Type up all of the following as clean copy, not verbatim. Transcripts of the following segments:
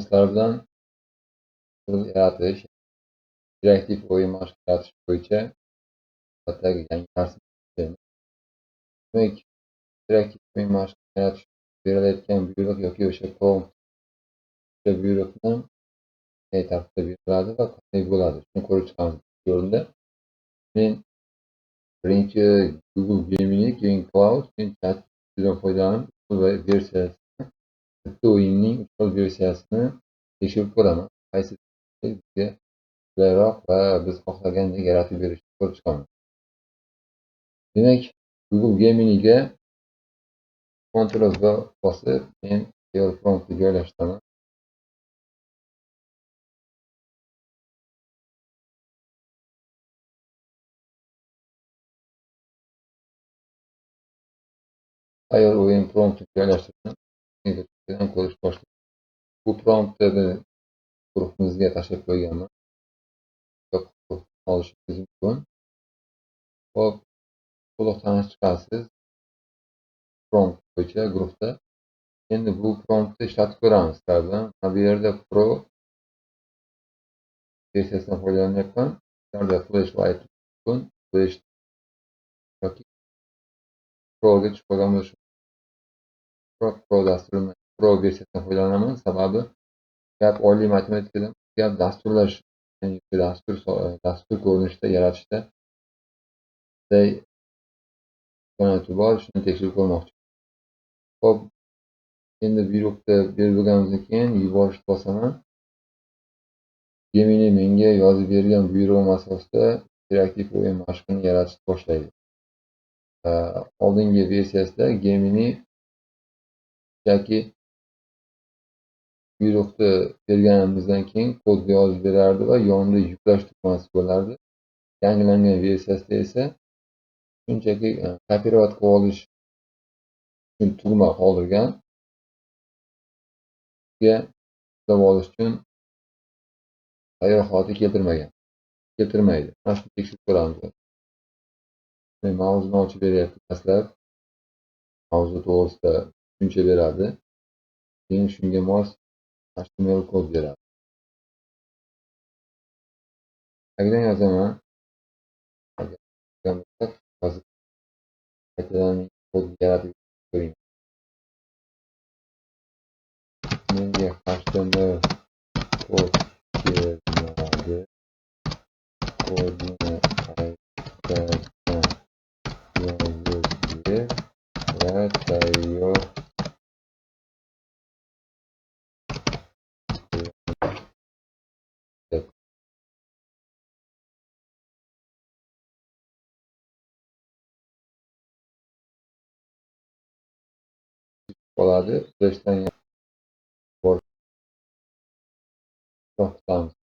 do'stlar bilan yaratish, interaktiv o'yin mashq yaratish bo'yicha navbatdagi yangi darsni boshlaymiz. Demak, interaktiv o'yin mashqini yaratish berilayotgan buyruq yoki o'sha prompt buyruqni qanday tartibda beriladi va qanday bo'ladi, shuni ko'rib chiqamiz. Bu o'rinda men birinchi Google Gemini, keyin Cloud, keyin ChatGPTdan foydalanib versiyasini, bitta o'yinning uchta versiyasini tekshirib ko'raman. Qaysi bizga qulayroq va biz xohlagandek yaratib berishni ko'rib chiqaman. Demak, Google Gemini'ga Ctrl va bosib, men tayyor promptni joylashtiraman. Tayyor o'yin promptni joylashtirdim. Ko'rish boshlaydi. Bu promptni guruhimizga tashlab qo'yganman. Olishingiz mumkin. Hop, to'liq tanishib chiqasiz prompt bo'yicha guruhda. Endi bu promptni ishlatib ko'ramiz sizlar bilan. Bu yerda Pro versiyasidan foydalanyapman. Sizlarda Flashlight mumkin, Flash yoki Pro'ga tushib qolgan bo'lishi mumkin. Pro dasturini Pro versiyasidan foydalanaman. Sababi gap oliy matematikadan, gap dasturlash, ya'ni dastur ko'rinishida yaratishda qanday imkoniyati bor, shuni tekshirib ko'rmoqchi. Hop, endi buyruqni berib bo'lganimizdan keyin yuborishni bosaman. Gemini menga yozib bergan buyrug'im asosida interaktiv o'yin mashqini yaratishni boshlaydi. Oldingi versiyasida Gemini yoki buyruqni berganimizdan keyin kodni yozib berardi va yonida yuklash tugmasi bo'lardi. Yangilangan versiyasida esa shunchaki kopirovat qilib olish uchun tugma qoldirgan. Yuklab olish uchun tayyor holatga keltirmaydi. Mana shuni tekshirib ko'ramiz. Mavzuni ochib beryapti dastlab. Mavzu to'g'risida tushuncha beradi. Keyin shunga mos HTML kod beradi. Tagidan yozaman. Qaytadan kod yaratib ko'ring. Menga HTML kod berilmadi. Kodni qaytadan yozib ber va tayyor qoladi. Flashdan to'xtamiz.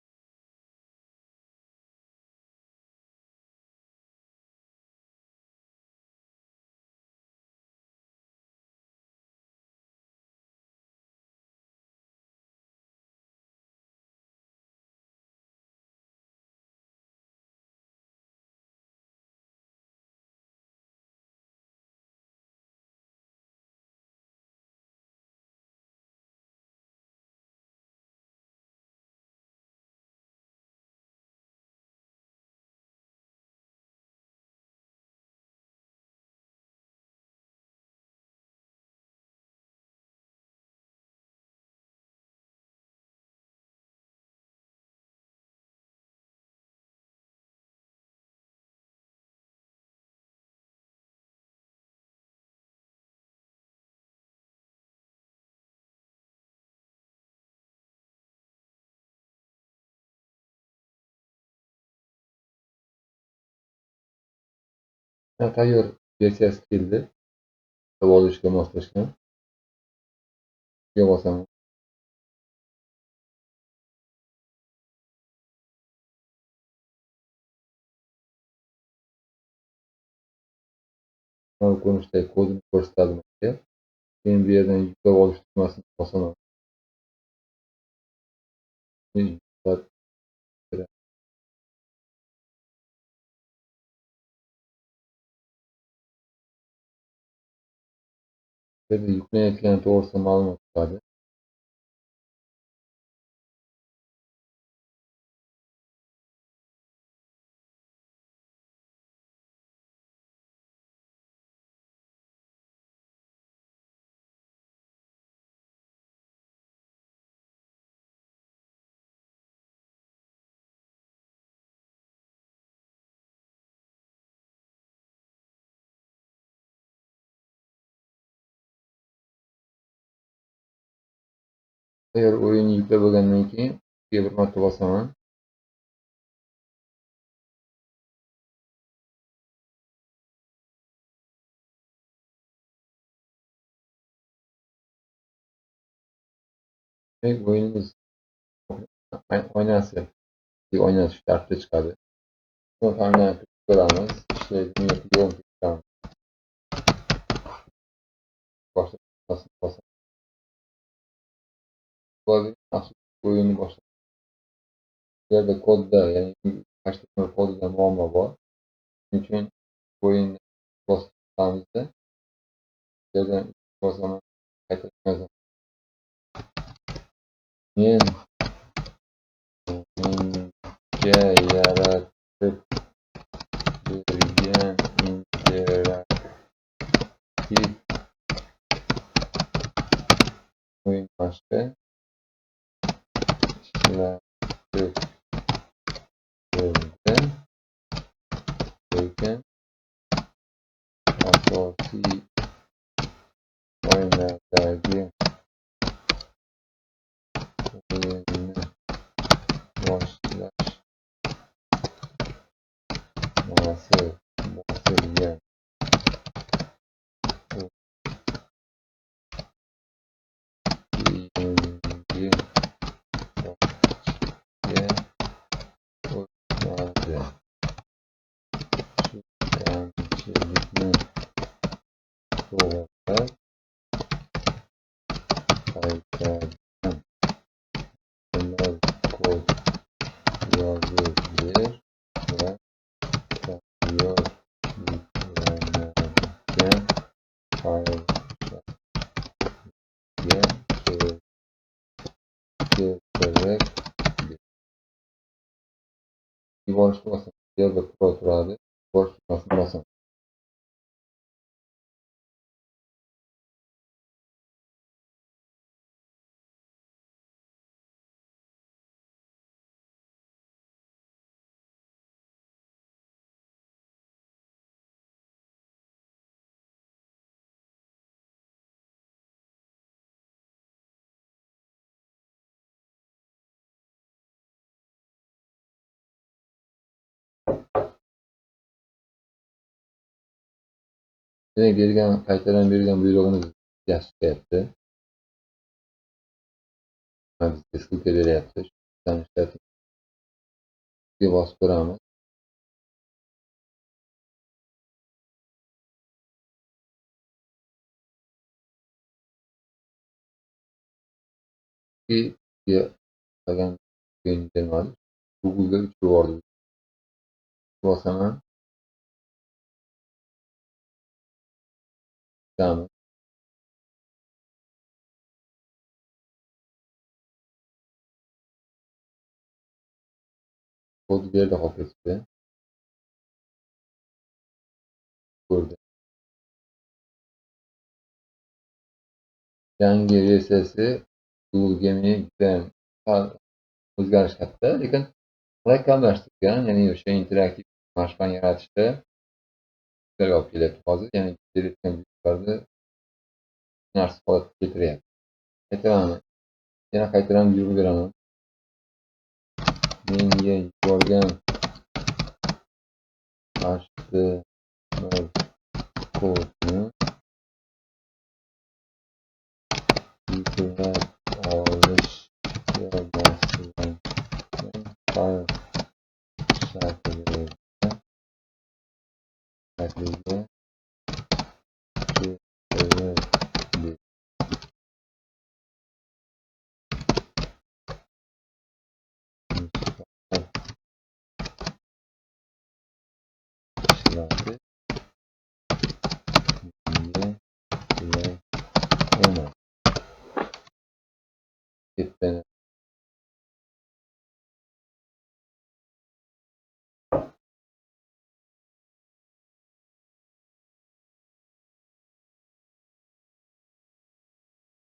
Tayyor versiyasi keldi. Olishga moslashgan. Bosaman. Mana ko'rinishda kodini ko'rsatadi menga. Keyin bu yerdan yuklab olish tugmasini bosaman. Yuklanayotgani to'g'risida ma'lumot beradi. Agar o'yinni yuklab bo'lgandan keyin bir marta bosaman. Demak, o'yinimiz oynasi shu tartibda chiqadi. Buni ta'minlanib ko'ramiz. Ishlaydimi yoki yo'qmi tekshiramiz. Boshqa o'yinni boshlaymiz. Bu yerda kodda, ya'ni HTML kodida muammo bor. Shuning uchun o'yinni bosamizda bu yerdan bosaman, qaytadan yozaman. Men menga yaratib bergan interaktiv o'yin mashqi ishlatib berdi, lekin asosiy oynadagi o'yinni boshlash tugmasi bosilgan. Keyingi bosqichga o'tmadi. Shu kamchilikni to'g'rilab, qaytadan HTML kod yozib ber va tayyor yuklanadigan fayllarga keltirib ber. Yuborishga bosaman. Bu yerda Pro turadi. Yuborish tugmasini bosaman. Demak, qaytadan bergan buyrug'imiz yaxshi chiqyapti. Bizga ссылка beryapti. Shuni ishlatib bosib ko'ramiz. Qilgan o'yin bermadi. Google'ga 3 yubordi. Bosaman. Kutamiz. Kod bu yerda qolib ketibdi. Ko'rdi. Yangi versiyasi Google Gemini o'zgarish katta, lekin rakamlashtirgan, ya'ni o'sha interaktiv mashqlarni yaratishda olib kelyapti hozir. Ya'ni berayotgan buyruqlarni narsa holatga keltiryapti. Aytaman, yana qaytadan buyruq beraman. Menga yuborgan HTML kodni yuklab olishga bosilgan fayl shaklida keltirib ber. Ishlatib ketdi.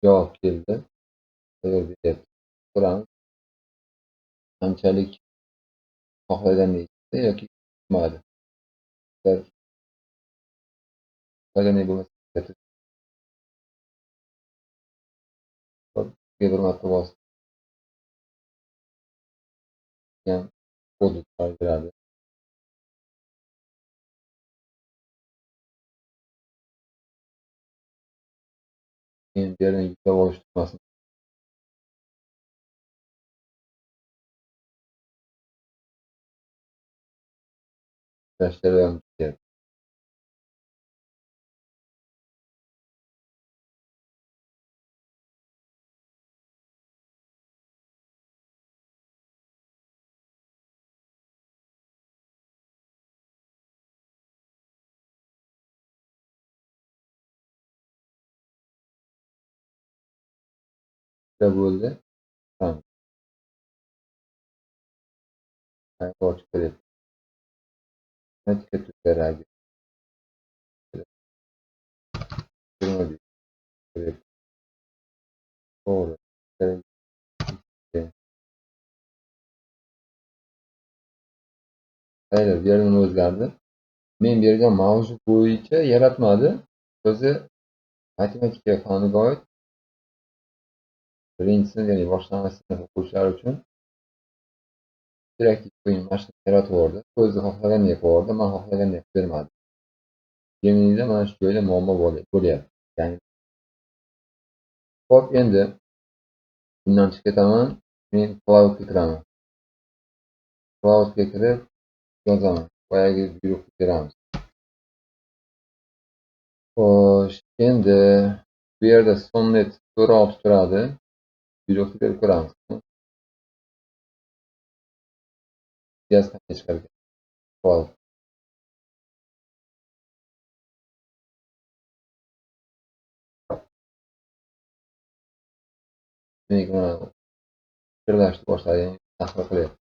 Javob keldi. Tayyor beryapti. Ko'ramiz. Qanchalik xohlagandek yoki chiqmadi. Xohlagandek bo'lmasa bir marta bosib kodlar beradi. Keyin bu yerdan yuklab olish tugmasini tashlab beradi. Ikkita bo'ldi. Tamam. Qayta ochib ko'ryapti. Matematika tuzlaragi 21 ko'ryapti. To'g'ri. Hayır, bu yerdan o'zgardi. Men bergan mavzu bo'yicha yaratmadi. O'zi matematika faniga oid birinchi sinf, ya'ni boshlang'ich sinf o'quvchilari uchun interaktiv o'yin mashqini yaratib yubordi. O'zi xohlagandek qilib, men xohlagandek qilib bermadi. Geminida mana shu joyda muammo bo'lyapti. Ya'ni hop, endi bundan chiqib ketaman. Men Cloud'ga kiraman. Cloud'ga kirib yozaman. Boyagi buyruqni beramiz. Xo'sh, endi bu yerda Sonnet so'roq turadi. Buyruqni berib ko'ramiz. Gaz qanday chiqargan? Cloud. Demak, mana fikrlashni boshladi. Tahlil qilyapti.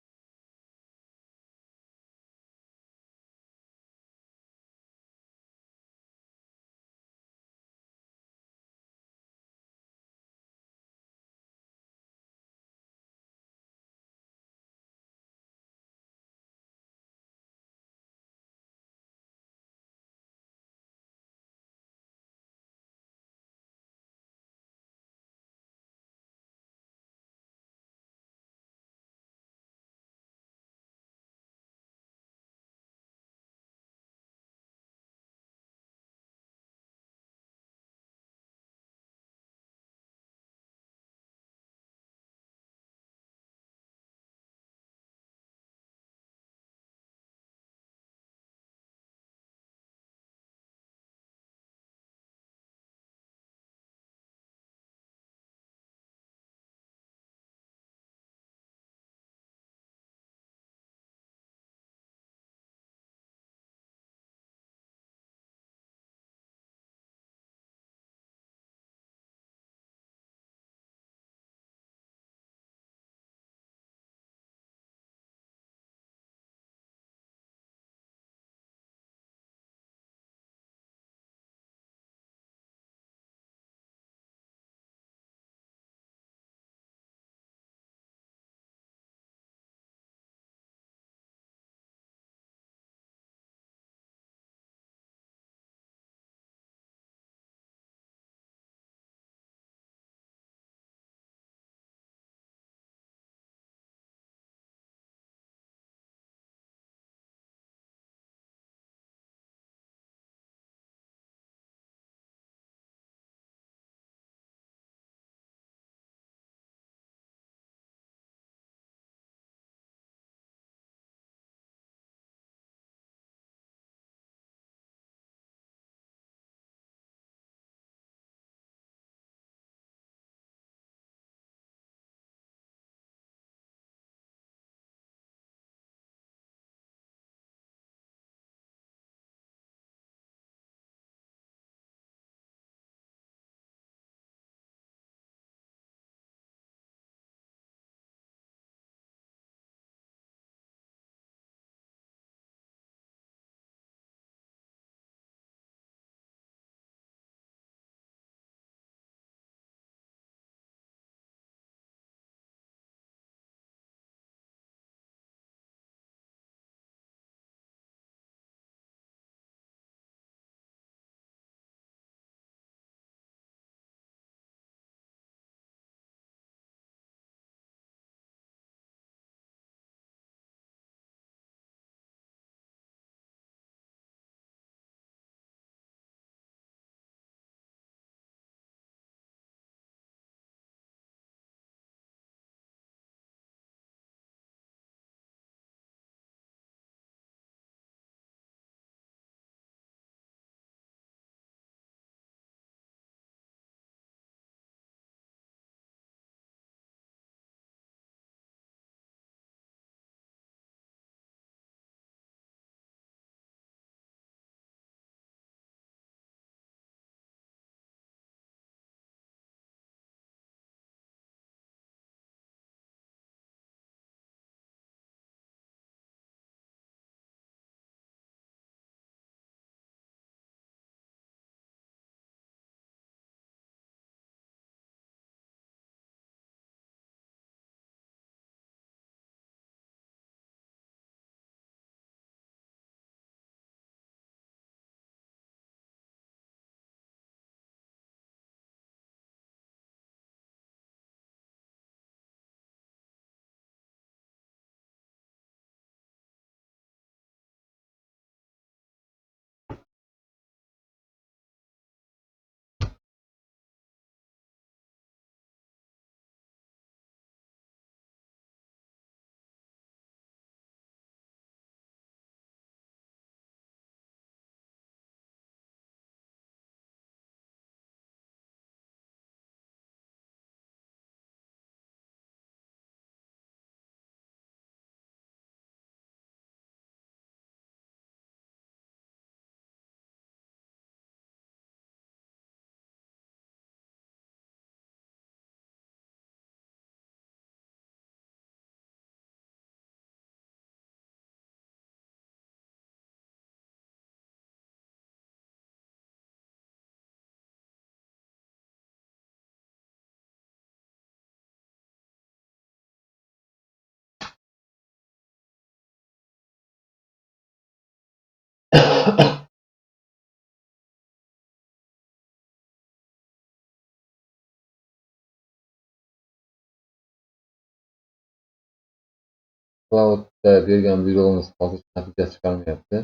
Cloud'da bergan buyrug'imiz hozircha natija chiqarmayapti.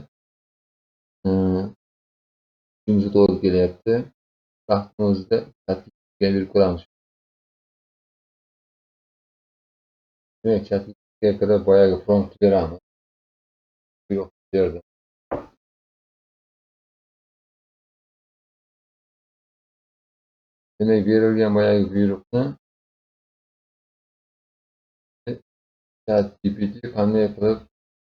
Kunimizga to'g'ri kelyapti. Vaqtni o'zida chatga berib ko'ramiz. Demak, chatga kirib boyagi promptni beramiz. Buyruq berdim. Demak, berilgan boyagi buyruqni ChatGPT qanday qilib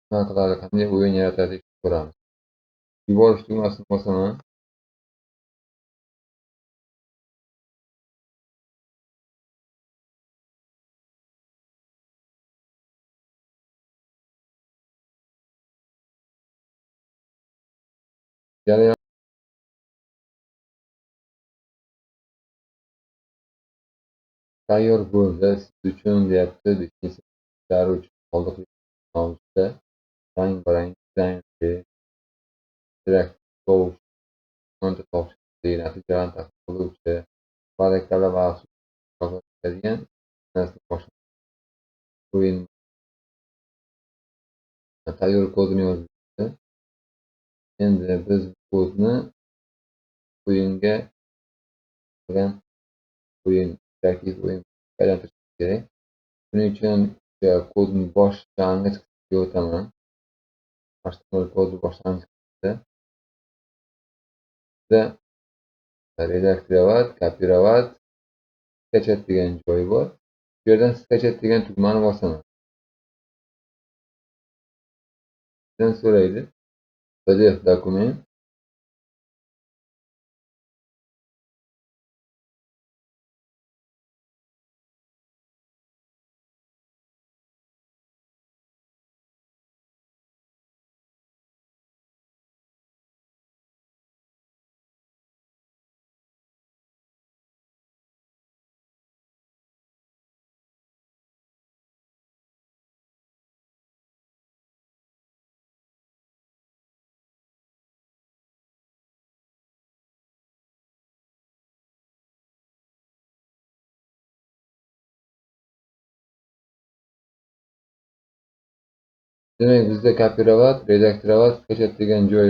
nima qiladi, qanday o'yin yaratadi ko'ramiz. Yuborish tugmasini bosaman. Jarayon tayyor bo'ldi siz uchun deyapti. Ishlari uchun qoldiqli mavzuda rang-barang dizaynli interaktiv tovush, o'nta tovush natijalarni tahlil qiluvchi barakalla va degan o'yin tayyor kodini yozibdi. Endi biz kodni o'yinga interaktiv o'yin aylantirishimiz kerak. Buning uchun kodni boshlang'ich qismiga o'taman. Kodni boshlang'ich qismida redaktировать, kopировать, skачать degan joyi bor. Bu yerdan skачать degan tugmani bosaman. Bizdan so'raydi PDF dokument. Demak, bizda kopировать, redaktировать, skачать degan joy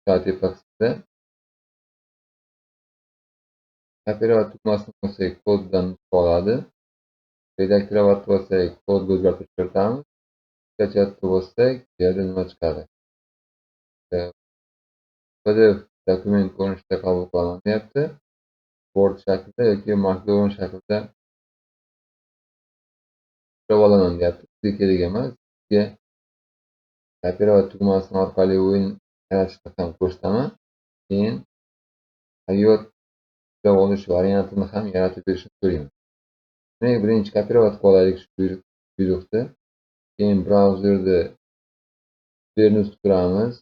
tepa qismida. Kopировать tugmasini bosasak, koddan nusxa oladi. Redaktировать bosasak, kodni o'zgartirib kiritamiz. Skачать bosasak, bu yerda nima chiqadi? PDF dokument ko'rinishida qabul qilaman deyapti. Word shaklida yoki Markdown shaklida yuklab olaman deyapti. Bizga kerak emas. Bizga kopировать tugmasi orqali o'yin yaratishni ham ko'rsataman. Keyin tayyor yuklab olish variantini ham yaratib berishni so'rayman. Demak, birinchi kopировать qilib olaylik shu buyruqni. Keyin brauzerda termizni turamiz.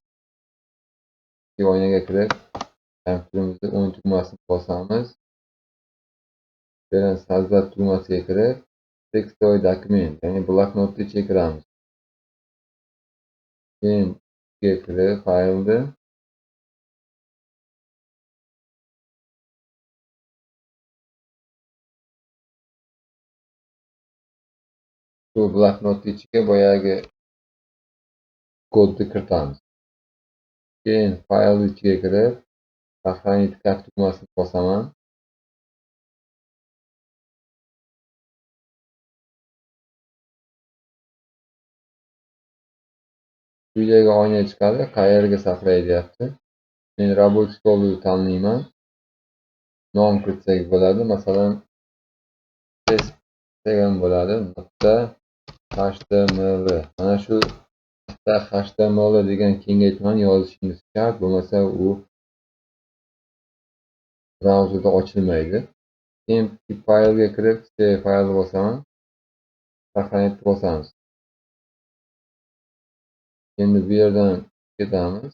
Oynaga kirib, kompyuterimizda o'yin tugmasini bosamiz. Bu yerdan sozdать tugmasiga kirib, tekstovoy dokument, ya'ni bloknotni ichiga kiramiz. Keyin kirib, faylni shu bloknotni ichiga boyagi kodni kiritamiz. Keyin faylni ichiga kirib, сохранить как tugmasini bosaman. Quyidagi oyna chiqadi, qayerga saqlay deyapti. Men рабочий stolni tanlayman. Nom kiritsak bo'ladi. Masalan, test degan bo'ladi. .html. Mana shu .html degan kengaytmani yozishingiz shart, bo'lmasa u brauzerda ochilmaydi. Keyin faylga kirib, save faylni bosaman. Saqlanib bosamiz. Endi bu yerdan ketamiz.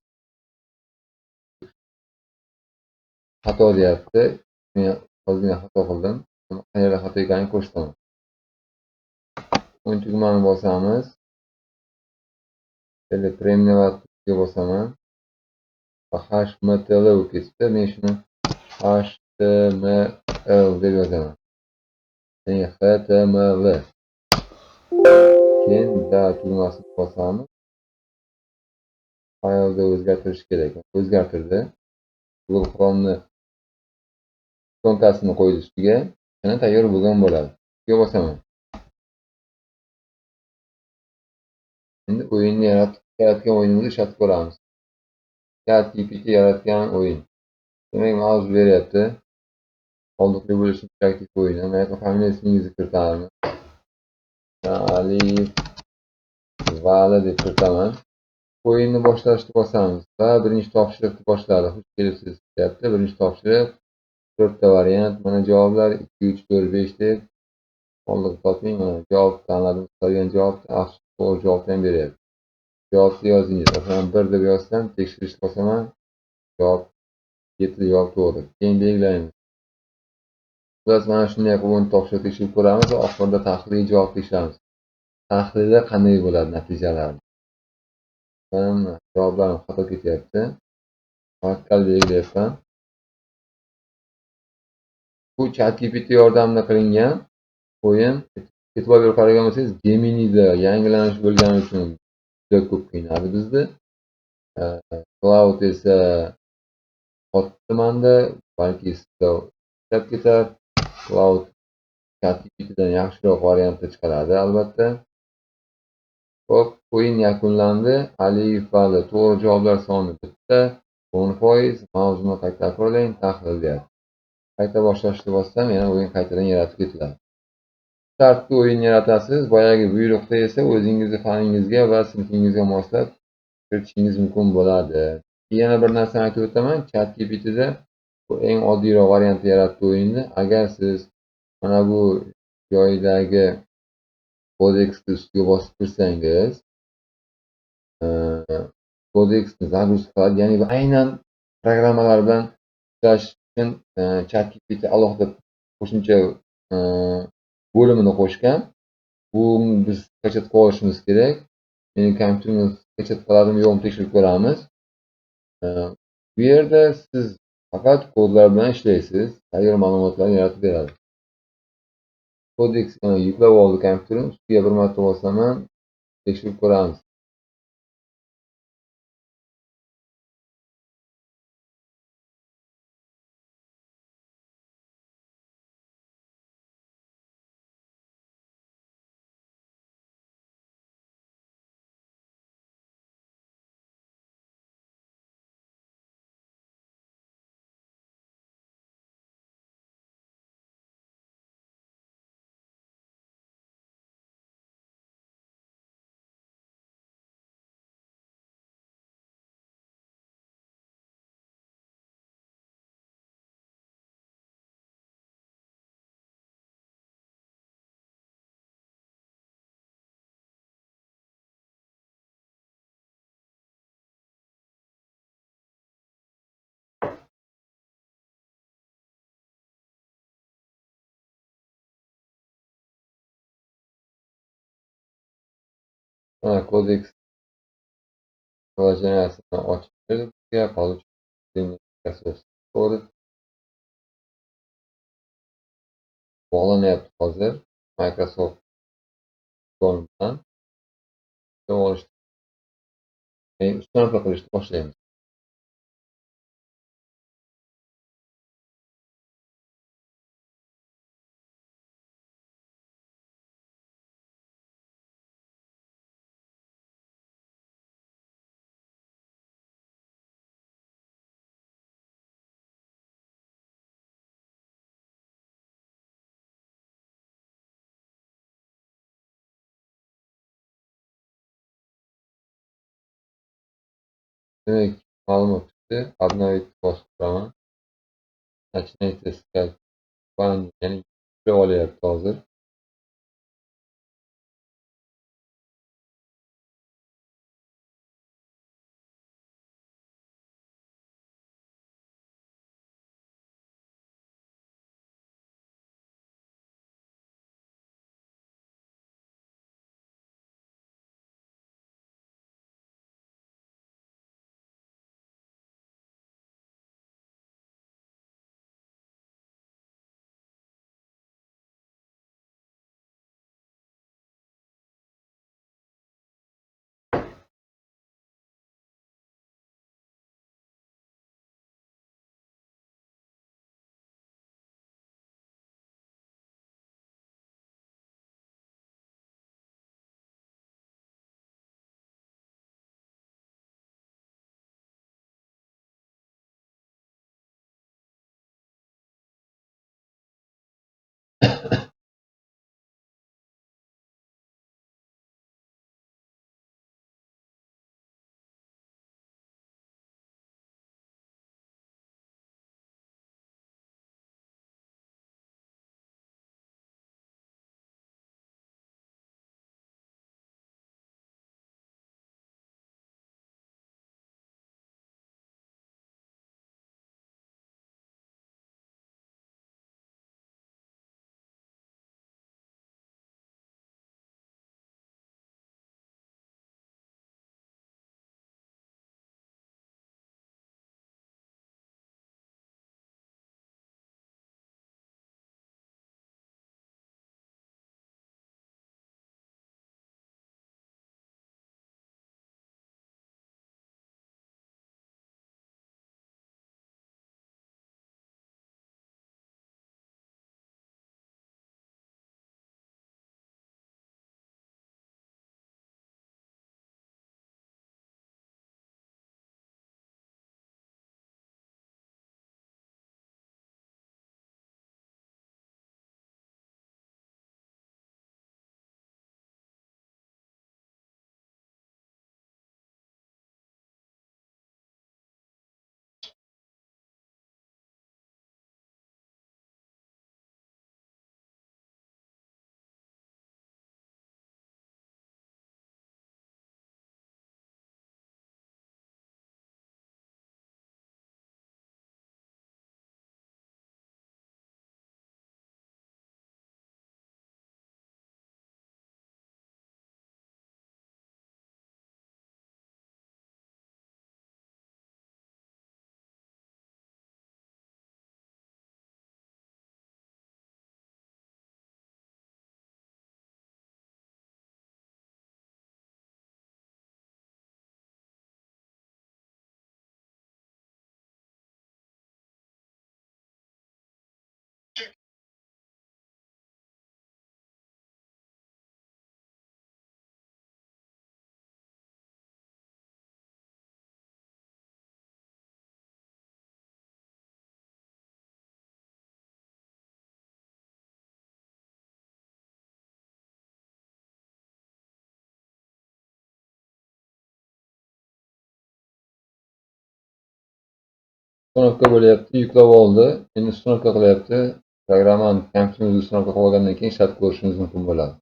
Xato deyapti. Men ozgina xato qildim. Qayerda xato ekanini ko'rsataman. O'yin tugmani bosamiz. Endi premenovать ga bosaman. va HMTL bo'lib ketibdi. Men shuni HTML deb yozaman. Ya'ni HTML. Keyin da tugmasini bosamiz. Faylda o'zgartirish kerak. O'zgartirdi. Google Chrome'ni ikonkasini qo'ydi ustiga. Yana tayyor bo'lgan bo'ladi. Ustiga bosaman. Endi o'yinni yaratgan o'yinimizni ishlatib ko'ramiz. ChatGPT yaratgan o'yin. Demak, mavzu beryapti. Qoldiqli bo'lish interaktiv o'yini. Men familiya ismingizni kiritaman. Alif Vali deb kiritaman. O'yinni boshlashni bosamiz va birinchi topshiriqni boshladi. Xush kelibsiz deyapti. Birinchi topshiriq 4 ta variant. Mana javoblar 2, 3, 4, 5 deb. Qoldiq toping. Mana javob tanladim. Istalgan javobni, to'g'ri javobni ham beryapti. Javobni yozingiz. Masalan, 1 deb yozsam, tekshirishni bosaman. Javob 7 javob to'g'ri. Keyin belgilaymiz. Biz mana shunday qilib topshiriq tekshirib ko'ramiz va oxirida tahliliy javob tekshiramiz. Tahlilda qanday bo'ladi natijalar? Men javoblarim xato ketyapti. Haqqal belgilayapman. Bu ChatGPT yordamida qilingan o'yin. E'tibor berib qaragan bo'lsangiz, Gemini'da yangilanish bo'lgani uchun juda ko'p qiynadi bizni. Cloud esa qotmanda, balki sizda ishlab ketar. Cloud ChatGPTdan yaxshiroq variantda chiqaradi albatta. Xo'p, o'yin yakunlandi. Alif Vali to'g'ri javoblar soni 1. 10%. Mavzuni qayta takrorlang, tahlil deyapti. Qayta boshlashni bossam, yana o'yin qaytadan yaratib ketiladi. Startda o'yin yaratasiz. Boyagi buyruqda esa o'zingizning faningizga va sinfingizga moslab kiritishingiz mumkin bo'ladi. Yana bir narsani aytib o'taman. ChatGPTda bu eng oddiyroq variantda yaratdi o'yinni. Agar siz mana bu joydagi kodeksni ustiga bosib kirsangiz, kodeksni zagruz qiladi. Ya'ni aynan programmalar bilan ishlash uchun ChatGPT alohida qo'shimcha bo'limini qo'shgan. Bu biz qachon olishimiz kerak. Mening kompyuterimni qachon qiladimi yo'qmi tekshirib ko'ramiz. Bu yerda siz faqat kodlar bilan ishlaysiz. Tayyor ma'lumotlarni yaratib beradi. Kodeksni yuklab oldi kompyuterim. Ustiga bir marta bosaman, tekshirib ko'ramiz. Mana kodeks rivojlanmasini ochib berdi bizga. Bog'lanyapti hozir Microsoft bilan. Uskunalar qilishni boshlaymiz. Demak, ma'lumot chiqdi. Обновить bosib turaman. Начинайте искать. Ya'ni olyapti hozir. uстановka bo'lyapti, yuklab oldi. Endi uстановka qilyapti. Programmani kompyuteringizga uстановka qilib olgandan keyin ishlatib ko'rishingiz mumkin bo'ladi.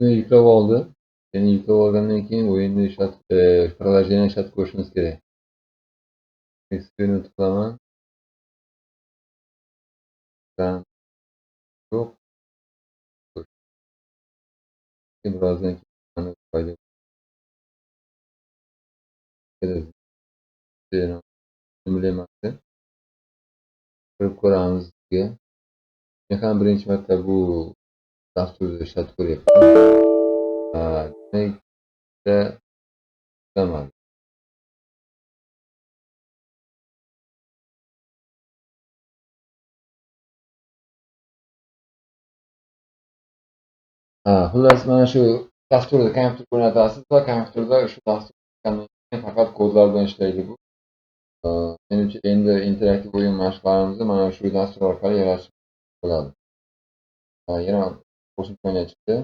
Shuni yuklab oldi. Endi yuklab olgandan keyin o'yinni приложение ishlatib ko'rishimiz kerak. Experiment qilaman. Yo'q. Birozdan keyin paydo bo'ladi. Nima emasdi. Ko'rib ko'ramiz sizga. Men ham birinchi marta bu dasturni ishlatib ko'ryapman. Demak, ishlamadı. Xullas mana shu dasturda kompyuter o'rnatasiz va kompyuterda shu dastur faqat kodlar bilan ishlaydi bu. Menimcha endi interaktiv o'yin mashqlarimizni mana shu dastur orqali yaratish bo'ladi. Yana qo'shimcha o'yin chiqdi.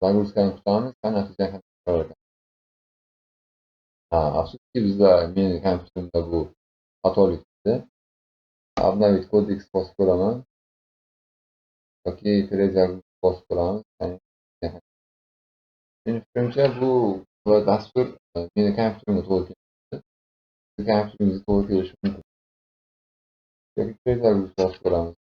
Загрузкani kutamiz, natija chiqar ekan. Afsuski bizda meni kompyuterimda bu xatolik chiqdi. Обновить kodeks bosib ko'raman. Yoki перезагрузка bosib ko'ramiz. Mening fikrimcha bu dastur meni kompyuterimga to'g'ri kelmaydi. Sizni kompyuteringizga to'g'ri kelishi mumkin. Yoki перезагрузка bosib ko'ramiz.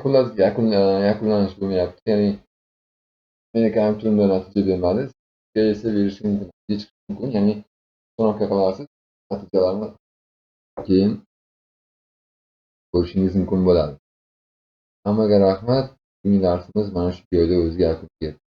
Xullas yakunlanish bo'lmayapti. Ya'ni meni kompyuterimda natija bermadi. Sizga esa berishi mumkin. Chiqishi mumkin. Ya'ni uстановка qilasiz. Natijalarni keyin ko'rishingiz mumkin bo'ladi. Hammaga rahmat. Bugungi darsimiz mana shu joyda o'ziga yakun yetdi.